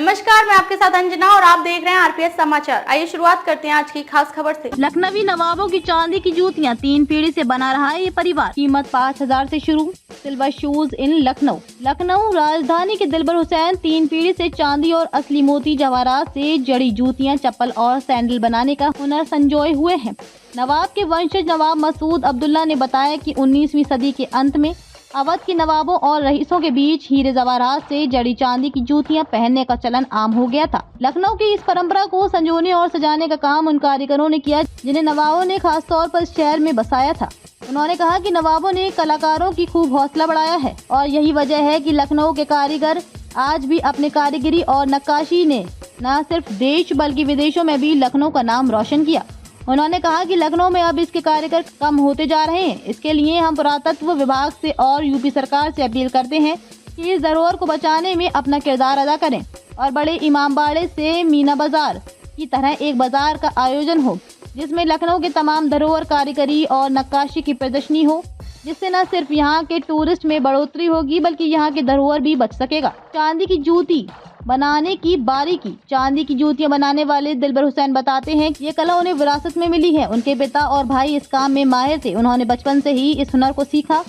नमस्कार, मैं आपके साथ अंजना और आप देख रहे हैं आरपीएस समाचार। आइए शुरुआत करते हैं आज की खास खबर से। लखनवी नवाबों की चांदी की जूतियां 3 पीढ़ी से बना रहा है ये परिवार। कीमत 5,000 से शुरू। सिल्वर शूज इन लखनऊ राजधानी के दिलबर हुसैन 3 पीढ़ी से चांदी और असली मोती जवाहरात से जड़ी जूतियां, चप्पल और सैंडल बनाने का हुनर संजोए हुए हैं। नवाब के वंशज नवाब मसूद अब्दुल्ला ने बताया कि 19वीं सदी के अंत में अवध के नवाबों और रईसों के बीच हीरे जवाहरात से जड़ी चांदी की जूतियां पहनने का चलन आम हो गया था। लखनऊ की इस परंपरा को संजोने और सजाने का काम उन कारीगरों ने किया जिन्हें नवाबों ने खास तौर पर इस शहर में बसाया था। उन्होंने कहा कि नवाबों ने कलाकारों की खूब हौसला बढ़ाया है और यही वजह है कि लखनऊ के कारीगर आज भी अपने कारीगरी और नक्काशी ने न सिर्फ देश बल्कि विदेशों में भी लखनऊ का नाम रोशन किया। उन्होंने कहा कि लखनऊ में अब इसके कारीगर कम होते जा रहे हैं। इसके लिए हम पुरातत्व विभाग से और यूपी सरकार से अपील करते हैं कि इस धरोहर को बचाने में अपना किरदार अदा करें और बड़े इमामबाड़े से मीना बाजार की तरह एक बाजार का आयोजन हो जिसमें लखनऊ के तमाम धरोहर, कारीगरी और नक्काशी की प्रदर्शनी हो, जिससे न सिर्फ यहाँ के टूरिस्ट में बढ़ोतरी होगी बल्कि यहाँ के धरोहर भी बच सकेगा। चांदी की जूती बनाने की बारीकी। चांदी की जूतियां बनाने वाले दिलबर हुसैन बताते हैं कि ये कला उन्हें विरासत में मिली है। उनके पिता और भाई इस काम में माहिर थे। उन्होंने बचपन से ही इस हुनर को सीखा।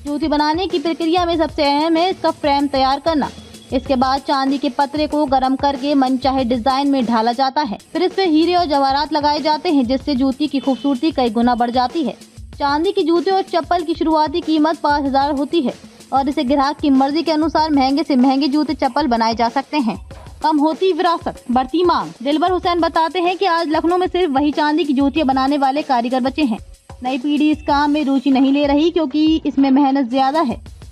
जूती बनाने की प्रक्रिया में सबसे अहम है इसका फ्रेम तैयार करना। इसके बाद चांदी के पतरे को गर्म करके मनचाहे डिजाइन में ढाला जाता है। फिर इस पे हीरे और जवाहरात लगाए जाते हैं जिससे जूती की खूबसूरती कई गुना बढ़ जाती है। चांदी की जूते और चप्पल की शुरुआती कीमत 5,000 होती है और इसे ग्राहक की मर्जी के अनुसार महंगे से महंगे जूते चप्पल बनाए जा सकते हैं। कम होती विरासत, बढ़ती मांग। दिलबर हुसैन बताते हैं कि आज लखनऊ में सिर्फ वही चांदी की जूतियां बनाने वाले कारीगर बचे हैं। नई पीढ़ी इस काम में रुचि नहीं ले रही क्योंकि इसमें मेहनत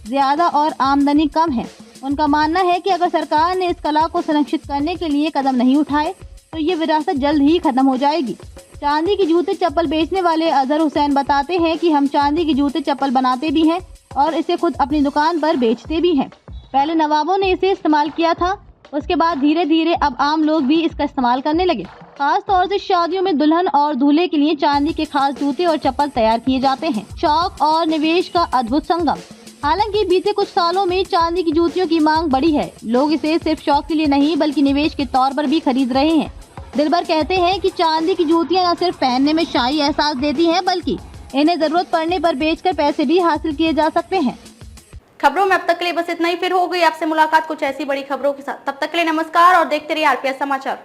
ज्यादा और आमदनी कम है। उनका मानना है कि अगर सरकार ने इस कला को संरक्षित करने के लिए कदम नहीं उठाए तो ये विरासत जल्द ही खत्म हो जाएगी। चांदी की जूते चप्पल बेचने वाले अजहर हुसैन बताते हैं कि हम चांदी की जूते चप्पल बनाते भी हैं और इसे खुद अपनी दुकान पर बेचते भी हैं। पहले नवाबों ने इसे इस्तेमाल किया था, उसके बाद धीरे धीरे अब आम लोग भी इसका इस्तेमाल करने लगे। खास तौर से शादियों में दुल्हन और दूल्हे के लिए चांदी के खास जूते और चप्पल तैयार किए जाते हैं। शौक और निवेश का अद्भुत संगम। हालांकि बीते कुछ सालों में चांदी की जूतियों की मांग बढ़ी है। लोग इसे सिर्फ शौक के लिए नहीं बल्कि निवेश के तौर पर भी खरीद रहे हैं। दिलबर कहते हैं कि चांदी की जूतियां न सिर्फ पहनने में शाही एहसास देती हैं बल्कि इन्हें जरूरत पड़ने पर बेचकर पैसे भी हासिल किए जा सकते हैं। खबरों में अब तक के लिए बस इतना ही। फिर हो गई आपसे मुलाकात कुछ ऐसी बड़ी खबरों के साथ। तब तक के लिए नमस्कार और देखते रहिए आरपीएस समाचार।